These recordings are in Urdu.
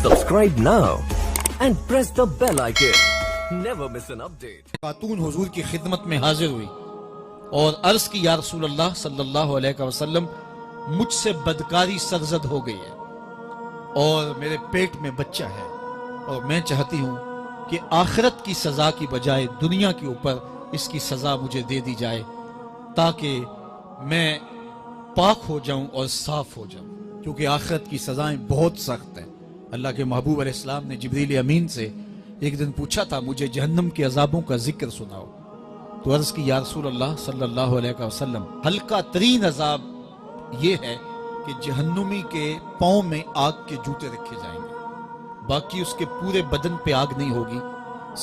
Subscribe now and press the bell icon. Never miss an update. خاتون حضور کی خدمت میں حاضر ہوئی اور عرض کی یا رسول اللہ صلی اللہ علیہ وسلم مجھ سے بدکاری سرزد ہو گئی ہے اور میرے پیٹ میں بچہ ہے اور میں چاہتی ہوں کہ آخرت کی سزا کی بجائے دنیا کے اوپر اس کی سزا مجھے دے دی جائے تاکہ میں پاک ہو جاؤں اور صاف ہو جاؤں، کیونکہ آخرت کی سزائیں بہت سخت ہیں۔ اللہ کے محبوب علیہ السلام نے جبریل امین سے ایک دن پوچھا تھا مجھے جہنم کے عذابوں کا ذکر سناؤ، تو عرض کی یا رسول اللہ صلی اللہ علیہ وسلم ہلکا ترین عذاب یہ ہے کہ جہنمی کے پاؤں میں آگ کے جوتے رکھے جائیں گے، باقی اس کے پورے بدن پہ آگ نہیں ہوگی،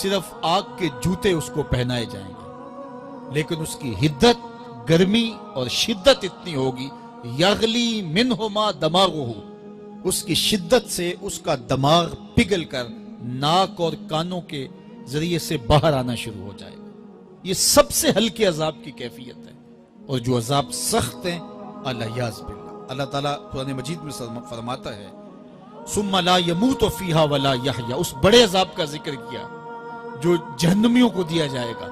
صرف آگ کے جوتے اس کو پہنائے جائیں گے، لیکن اس کی حدت، گرمی اور شدت اتنی ہوگی یغلی منہما دماغہ، اس کی شدت سے اس کا دماغ پگھل کر ناک اور کانوں کے ذریعے سے باہر آنا شروع ہو جائے گا۔ یہ سب سے ہلکے عذاب کی کیفیت ہے، اور جو عذاب سخت ہیں الیاذ باللہ، اللہ تعالیٰ قرآن مجید میں فرماتا ہے ثم لا يموت فیہا ولا یحیا، اس بڑے عذاب کا ذکر کیا جو جہنمیوں کو دیا جائے گا،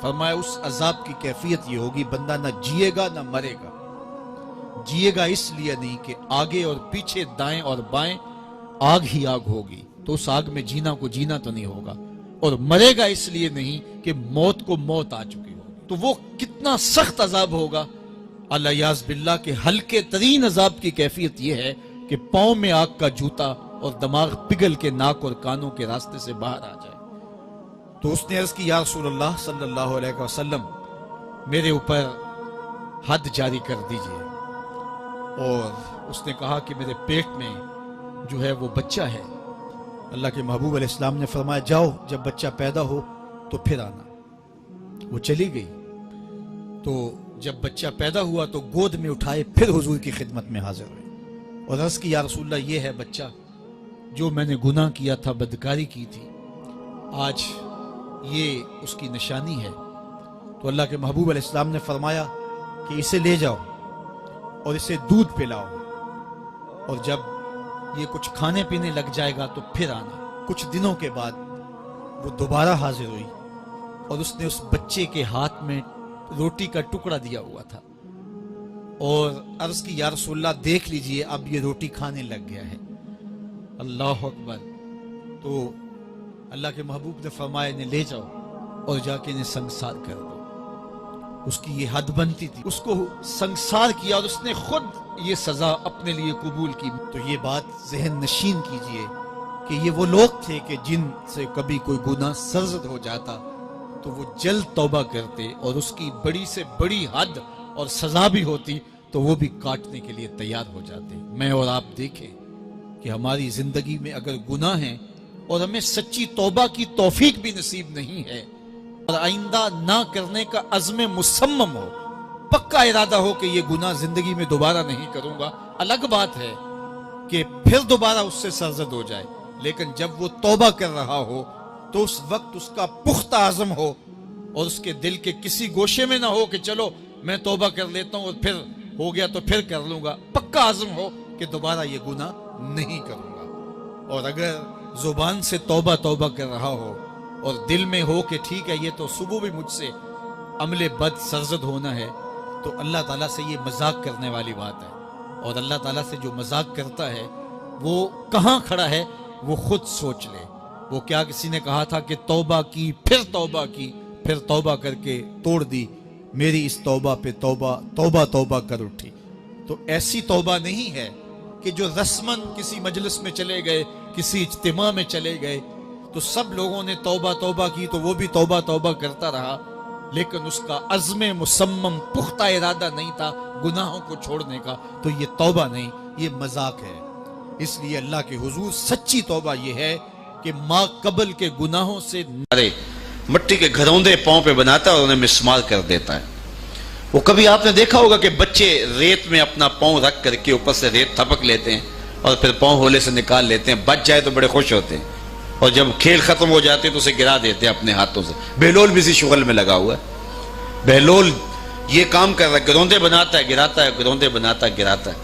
فرمایا اس عذاب کی کیفیت یہ ہوگی بندہ نہ جیے گا نہ مرے گا۔ جیے گا اس لیے نہیں کہ آگے اور پیچھے دائیں اور بائیں آگ ہی آگ ہوگی، تو اس آگ میں جینا کو جینا تو نہیں ہوگا، اور مرے گا اس لیے نہیں کہ موت کو موت آ چکی ہوگی۔ تو وہ کتنا سخت عذاب ہوگا الیاذ باللہ کہ ہلکے ترین عذاب کی کیفیت یہ ہے کہ پاؤں میں آگ کا جوتا اور دماغ پگھل کے ناک اور کانوں کے راستے سے باہر آ جائے۔ تو اس نے عرض کی یا رسول اللہ صلی اللہ علیہ وسلم میرے اوپر حد جاری کر دیجئے، اور اس نے کہا کہ میرے پیٹ میں جو ہے وہ بچہ ہے۔ اللہ کے محبوب علیہ السلام نے فرمایا جاؤ جب بچہ پیدا ہو تو پھر آنا۔ وہ چلی گئی، تو جب بچہ پیدا ہوا تو گود میں اٹھائے پھر حضور کی خدمت میں حاضر ہوئے اور عرض کی یا رسول اللہ یہ ہے بچہ جو میں نے گناہ کیا تھا، بدکاری کی تھی، آج یہ اس کی نشانی ہے۔ تو اللہ کے محبوب علیہ السلام نے فرمایا کہ اسے لے جاؤ اور اسے دودھ پلاؤ، اور جب یہ کچھ کھانے پینے لگ جائے گا تو پھر آنا۔ کچھ دنوں کے بعد وہ دوبارہ حاضر ہوئی اور اس نے اس بچے کے ہاتھ میں روٹی کا ٹکڑا دیا ہوا تھا، اور عرض کی یا رسول اللہ دیکھ لیجئے اب یہ روٹی کھانے لگ گیا ہے۔ اللہ اکبر۔ تو اللہ کے محبوب نے فرمایا انہیں لے جاؤ اور جا کے انہیں سنگسار کر دو۔ اس کی یہ حد بنتی تھی، اس کو سنگسار کیا اور اس نے خود یہ سزا اپنے لیے قبول کی۔ تو یہ بات ذہن نشین کیجئے کہ یہ وہ لوگ تھے کہ جن سے کبھی کوئی گناہ سرزد ہو جاتا تو وہ جلد توبہ کرتے، اور اس کی بڑی سے بڑی حد اور سزا بھی ہوتی تو وہ بھی کاٹنے کے لیے تیار ہو جاتے۔ میں اور آپ دیکھیں کہ ہماری زندگی میں اگر گناہ ہیں اور ہمیں سچی توبہ کی توفیق بھی نصیب نہیں ہے، اور آئندہ نہ کرنے کا عزم مصمم ہو، پکا ارادہ ہو کہ یہ گناہ زندگی میں دوبارہ نہیں کروں گا، الگ بات ہے کہ پھر دوبارہ اس سے سرزد ہو جائے، لیکن جب وہ توبہ کر رہا ہو تو اس وقت اس کا پختہ عزم ہو، اور اس کے دل کے کسی گوشے میں نہ ہو کہ چلو میں توبہ کر لیتا ہوں اور پھر ہو گیا تو پھر کر لوں گا، پکا عزم ہو کہ دوبارہ یہ گناہ نہیں کروں گا۔ اور اگر زبان سے توبہ توبہ کر رہا ہو اور دل میں ہو کہ ٹھیک ہے یہ تو صبح بھی مجھ سے عمل بد سرزد ہونا ہے، تو اللہ تعالیٰ سے یہ مذاق کرنے والی بات ہے، اور اللہ تعالیٰ سے جو مذاق کرتا ہے وہ کہاں کھڑا ہے وہ خود سوچ لے۔ وہ کیا کسی نے کہا تھا کہ توبہ کی پھر توبہ کی، پھر توبہ کر کے توڑ دی، میری اس توبہ پہ توبہ توبہ توبہ کر اٹھی۔ تو ایسی توبہ نہیں ہے کہ جو رسماً کسی مجلس میں چلے گئے، کسی اجتماع میں چلے گئے تو سب لوگوں نے توبہ توبہ کی تو وہ بھی توبہ توبہ کرتا رہا، لیکن اس کا عزم مصمم پختہ ارادہ نہیں تھا گناہوں کو چھوڑنے کا، تو یہ توبہ نہیں، یہ مذاق ہے۔ اس لیے اللہ کے حضور سچی توبہ یہ ہے کہ ماں قبل کے گناہوں سے مٹی کے گھروندے پاؤں پہ بناتا ہے اور انہیں مسمار کر دیتا ہے۔ وہ کبھی آپ نے دیکھا ہوگا کہ بچے ریت میں اپنا پاؤں رکھ کر کے اوپر سے ریت تھپک لیتے ہیں اور پھر پاؤں ہولے سے نکال لیتے ہیں، بچ جائے تو بڑے خوش ہوتے ہیں، اور جب کھیل ختم ہو جاتے ہیں تو اسے گرا دیتے ہیں اپنے ہاتھوں سے۔ بہلول بھی اسی شغل میں لگا ہوا ہے، بہلول یہ کام کر رہا ہے، گروندے بناتا ہے گراتا ہے، گروندے بناتا ہے گراتا ہے۔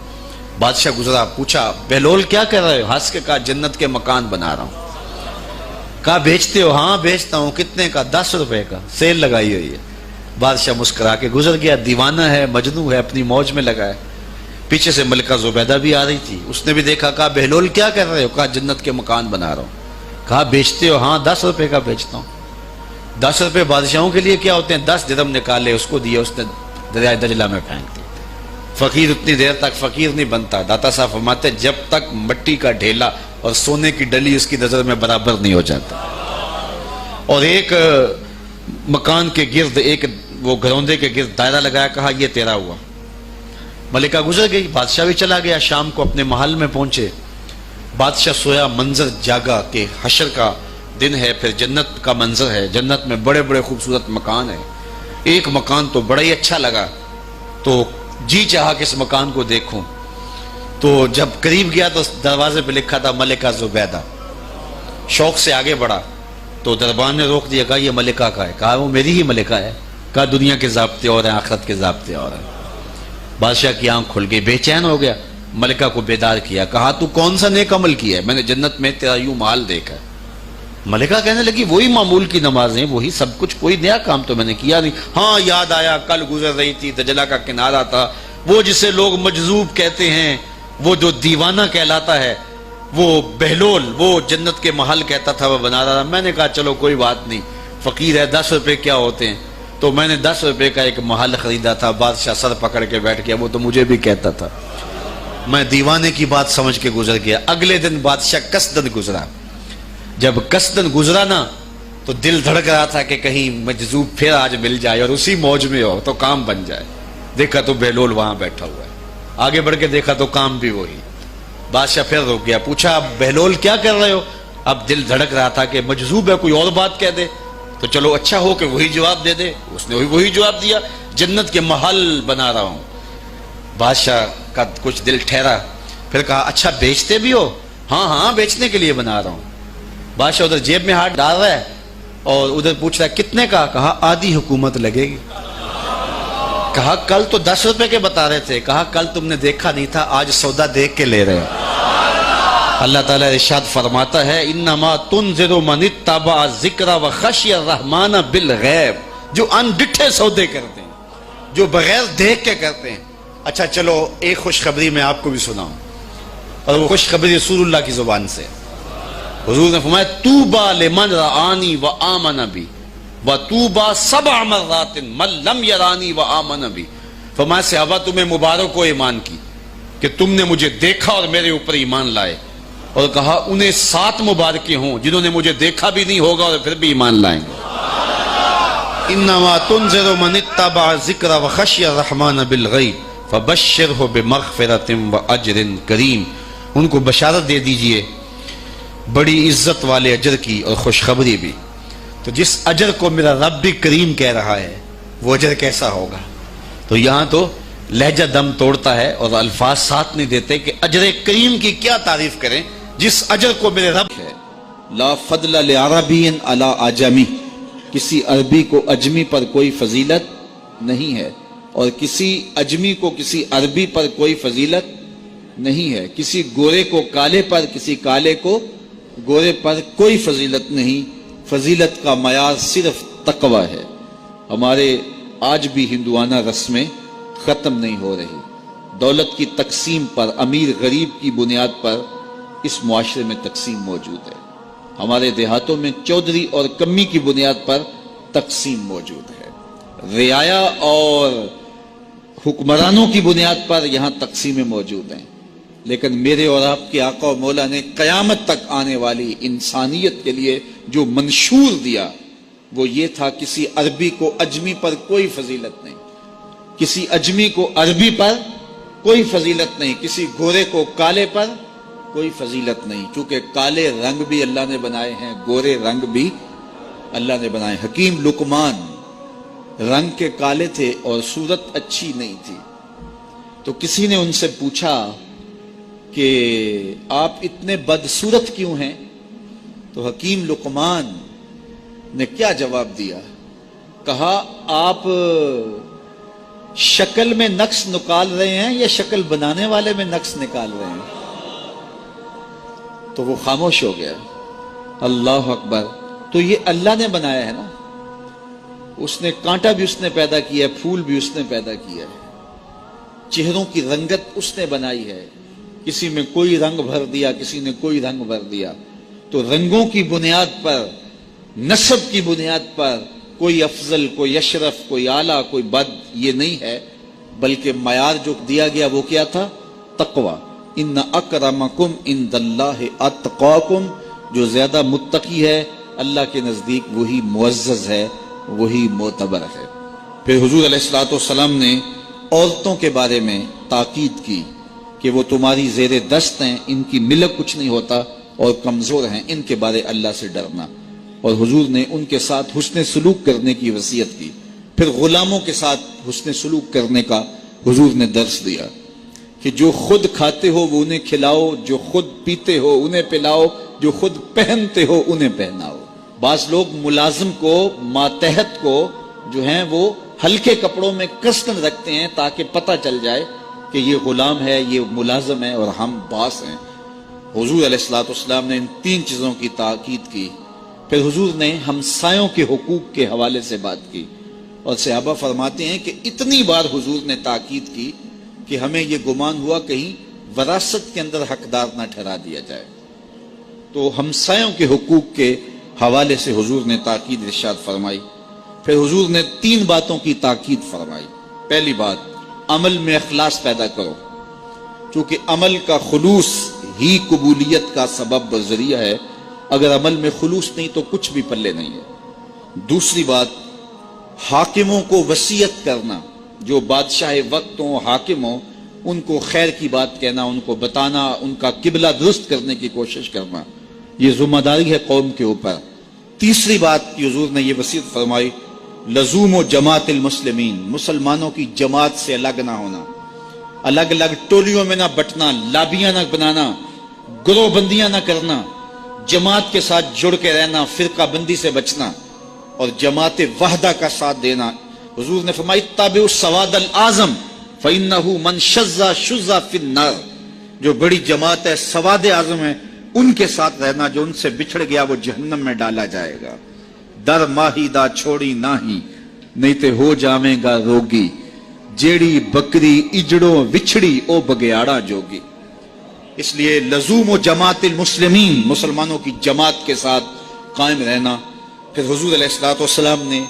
بادشاہ گزرا, پوچھا بہلول کیا کر رہے ہو؟ ہنس کے کہا جنت کے مکان بنا رہا ہوں. کہا بیچتے ہو؟ ہاں بیچتا ہوں. کتنے کا؟ 10 روپے کا, سیل لگائی ہوئی ہے. بادشاہ مسکرا کے گزر گیا. دیوانہ ہے, مجنوں ہے, اپنی موج میں لگا ہے. پیچھے سے ملکہ زبیدہ بھی آ رہی تھی, اس نے بھی دیکھا. کہا بہلول کیا کر رہے ہو؟ کہا جنت کے مکان بنا رہا ہوں. کہا بیچتے ہو؟ ہاں 10 روپے کا بیچتا ہوں. 10 روپے بادشاہوں کے لیے کیا ہوتے ہیں؟ 10 درہم نکالے, اس کو دیا, اس نے دریائے دجلہ میں پھینک دیا. فقیر اتنی دیر تک فقیر نہیں بنتا. داتا صاحب فرماتے جب تک مٹی کا ڈھیلا اور سونے کی ڈلی اس کی نظر میں برابر نہیں ہو جاتا. اور ایک مکان کے گرد, ایک وہ گھروندے کے گرد دائرہ لگایا. کہا یہ تیرا ہوا. ملکہ گزر گئی, بادشاہ بھی چلا گیا. شام کو اپنے محل میں پہنچے. بادشاہ سویا, منظر جاگا کہ حشر کا دن ہے, پھر جنت کا منظر ہے. جنت میں بڑے بڑے خوبصورت مکان ہیں. ایک مکان تو بڑا ہی اچھا لگا, تو جی چاہا کہ اس مکان کو دیکھوں. تو جب قریب گیا تو دروازے پہ لکھا تھا ملکہ زبیدہ. شوق سے آگے بڑھا تو دربان نے روک دیا. کہا یہ ملکہ کا ہے. کہا وہ میری ہی ملکہ ہے. کہا دنیا کے ضابطے اور ہیں, آخرت کے ضابطے اور ہیں. بادشاہ کی آنکھ کھل گئی, بے چین ہو گیا. ملکہ کو بیدار کیا. کہا تو کون سا نیک عمل کیا ہے؟ میں نے جنت میں تیرا یوں محل دیکھا. ملکہ کہنے لگی وہی معمول کی نمازیں, وہی سب کچھ, کوئی نیا کام تو میں نے کیا نہیں. ہاں یاد آیا, کل گزر رہی تھی, دجلہ کا کنارہ تھا, وہ جسے لوگ مجذوب کہتے ہیں, وہ جو دیوانہ کہلاتا ہے, وہ بہلول, وہ جنت کے محل کہتا تھا, وہ بنا رہا تھا. میں نے کہا چلو کوئی بات نہیں, فقیر ہے, 10 روپے کیا ہوتے ہیں. تو میں نے 10 روپے کا ایک محل خریدا تھا. بادشاہ سر پکڑ کے بیٹھ گیا, وہ تو مجھے بھی کہتا تھا. میں دیوانے کی بات سمجھ کے گزر گیا. اگلے دن بادشاہ قصدن گزرا. جب قصدن گزرا نا تو دل دھڑک رہا تھا کہ کہیں مجذوب پھر آج مل جائے اور اسی موج میں ہو تو کام بن جائے. دیکھا تو بہلول وہاں بیٹھا ہوا ہے. آگے بڑھ کے دیکھا تو کام بھی وہی. بادشاہ پھر رک گیا, پوچھا بہلول کیا کر رہے ہو؟ اب دل دھڑک رہا تھا کہ مجذوب ہے, کوئی اور بات کہہ دے تو چلو اچھا ہو کہ وہی جواب دے دے. اس نے وہی جواب دیا, جنت کے محل بنا رہا ہوں. بادشاہ کا کچھ دل ٹھہرا, پھر کہا اچھا بیچتے بھی ہو؟ ہاں ہاں بیچنے کے لیے بنا رہا ہوں. بادشاہ ادھر جیب میں ہاتھ ڈال رہا ہے اور ادھر پوچھ رہا ہے کتنے کا؟ کہا آدھی حکومت لگے گی. کہا کل تو 10 روپے کے بتا رہے تھے. کہا کل تم نے دیکھا نہیں تھا, آج سودا دیکھ کے لے رہے. اللہ تعالیٰ ارشاد فرماتا ہے انما تنذر من اتبع الذکر وخشی الرحمن بالغیب, جو ان ڈٹھے سودے کرتے ہیں, جو بغیر دیکھ کے کرتے ہیں. اچھا چلو ایک خوشخبری میں آپ کو بھی سناؤں, اور وہ خوشخبری رسول اللہ کی زبان سے. حضور نے فرمایا طوبی لمن رآنی وآمن بی وطوبی 7 مرات من لم یرانی وآمن بی. فرمایا صحابہ تمہیں مبارک ہو ایمان کی کہ تم نے مجھے دیکھا اور میرے اوپر ایمان لائے. اور کہا انہیں 7 مبارکیں ہوں جنہوں نے مجھے دیکھا بھی نہیں ہوگا اور پھر بھی ایمان لائیں گے. انما تنذر من اتبع الذکر وخشی الرحمن بالغیب فبشرہ بمغفرۃ واجر کریم. ان کو بشارت دے دیجئے بڑی عزت والے اجر کی اور خوشخبری بھی. تو جس اجر کو میرا رب بھی کریم کہہ رہا ہے وہ اجر کیسا ہوگا. تو یہاں تو لہجہ دم توڑتا ہے اور الفاظ ساتھ نہیں دیتے کہ اجر کریم کی کیا تعریف کریں جس اجر کو میرے رب ہے. لا فضل لعربی علی اعجمی, کسی عربی کو اجمی پر کوئی فضیلت نہیں ہے, اور کسی اجمی کو کسی عربی پر کوئی فضیلت نہیں ہے. کسی گورے کو کالے پر, کسی کالے کو گورے پر کوئی فضیلت نہیں. فضیلت کا معیار صرف تقوی ہے. ہمارے آج بھی ہندوانہ رسمیں ختم نہیں ہو رہی. دولت کی تقسیم پر, امیر غریب کی بنیاد پر اس معاشرے میں تقسیم موجود ہے. ہمارے دیہاتوں میں چودھری اور کمی کی بنیاد پر تقسیم موجود ہے. رعایا اور حکمرانوں کی بنیاد پر یہاں تقسیمیں موجود ہیں. لیکن میرے اور آپ کے آقا و مولا نے قیامت تک آنے والی انسانیت کے لیے جو منشور دیا وہ یہ تھا کسی عربی کو اجمی پر کوئی فضیلت نہیں, کسی اجمی کو عربی پر کوئی فضیلت نہیں, کسی گورے کو کالے پر کوئی فضیلت نہیں. چونکہ کالے رنگ بھی اللہ نے بنائے ہیں, گورے رنگ بھی اللہ نے بنائے. حکیم لقمان رنگ کے کالے تھے اور صورت اچھی نہیں تھی. تو کسی نے ان سے پوچھا کہ آپ اتنے بدصورت کیوں ہیں؟ تو حکیم لقمان نے کیا جواب دیا؟ کہا آپ شکل میں نقص نکال رہے ہیں یا شکل بنانے والے میں نقص نکال رہے ہیں؟ تو وہ خاموش ہو گیا. اللہ اکبر. تو یہ اللہ نے بنایا ہے نا, اس نے کانٹا بھی اس نے پیدا کیا ہے, پھول بھی اس نے پیدا کیا ہے, چہروں کی رنگت اس نے بنائی ہے, کسی میں کوئی رنگ بھر دیا, کسی نے کوئی رنگ بھر دیا. تو رنگوں کی بنیاد پر, نسب کی بنیاد پر کوئی افضل, کوئی اشرف, کوئی اعلیٰ, کوئی بد, یہ نہیں ہے, بلکہ معیار جو دیا گیا وہ کیا تھا؟ تقوی. ان اکرمکم عند اللہ اتقاکم, جو زیادہ متقی ہے اللہ کے نزدیک وہی معزز ہے, وہی معتبر ہے. پھر حضور علیہ الصلوۃ والسلام نے عورتوں کے بارے میں تاکید کی کہ وہ تمہاری زیر دست ہیں, ان کی ملک کچھ نہیں ہوتا اور کمزور ہیں, ان کے بارے اللہ سے ڈرنا. اور حضور نے ان کے ساتھ حسن سلوک کرنے کی وصیت کی. پھر غلاموں کے ساتھ حسن سلوک کرنے کا حضور نے درس دیا کہ جو خود کھاتے ہو وہ انہیں کھلاؤ, جو خود پیتے ہو انہیں پلاؤ, جو خود پہنتے ہو انہیں پہناؤ. بعض لوگ ملازم کو, ماتحت کو جو ہیں وہ ہلکے کپڑوں میں کسن رکھتے ہیں تاکہ پتہ چل جائے کہ یہ غلام ہے, یہ ملازم ہے اور ہم باس ہیں. حضور علیہ الصلوۃ والسلام نے ان 3 چیزوں کی تاکید کی. پھر حضور نے ہمسایوں کے حقوق کے حوالے سے بات کی, اور صحابہ فرماتے ہیں کہ اتنی بار حضور نے تاکید کی کہ ہمیں یہ گمان ہوا کہیں وراثت کے اندر حقدار نہ ٹھہرا دیا جائے. تو ہمسایوں کے حقوق کے حوالے سے حضور نے تاکید ارشاد فرمائی. پھر حضور نے 3 باتوں کی تاکید فرمائی. پہلی بات, عمل میں اخلاص پیدا کرو, چونکہ عمل کا خلوص ہی قبولیت کا سبب و ذریعہ ہے. اگر عمل میں خلوص نہیں تو کچھ بھی پلے نہیں ہے. دوسری بات, حاکموں کو وصیت کرنا, جو بادشاہ وقت ہوں, حاکم ہوں, ان کو خیر کی بات کہنا, ان کو بتانا, ان کا قبلہ درست کرنے کی کوشش کرنا, یہ ذمہ داری ہے قوم کے اوپر. تیسری بات کی حضور نے یہ وصیت فرمائی, لزوم و جماعت المسلمین, مسلمانوں کی جماعت سے الگ نہ ہونا, الگ الگ ٹولیوں میں نہ بٹنا, لابیاں نہ بنانا, گروہ بندیاں نہ کرنا, جماعت کے ساتھ جڑ کے رہنا, فرقہ بندی سے بچنا اور جماعت وحدہ کا ساتھ دینا. حضور نے فرمائی, تابعوا السواد الاعظم فإنہ من شذ شذ فی النار, جو بڑی جماعت ہے, سواد اعظم ہے, ان کے ساتھ رہنا, جو ان سے بچھڑ گیا وہ جہنم میں ڈالا جائے گا. در ماہی دا چھوڑی ناہی, نہیں تے ہو جاویں گا روگی, جیڑی بکری اجڑوں وچھڑی او بگیاڑا جوگی. اس لیے لزوم و جماعت المسلمین, مسلمانوں کی جماعت کے ساتھ قائم رہنا. پھر حضور علیہ الصلوۃ والسلام نے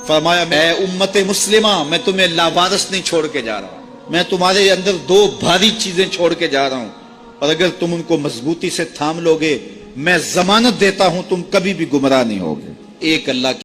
فرمایا, اے امت مسلمہ, میں تمہیں لاوارث نہیں چھوڑ کے جا رہا ہوں, میں تمہارے اندر 2 بھاری چیزیں چھوڑ کے جا رہا ہوں, اور اگر تم ان کو مضبوطی سے تھام لو گے, میں ضمانت دیتا ہوں تم کبھی بھی گمراہ نہیں ہوگے. ایک اللہ کی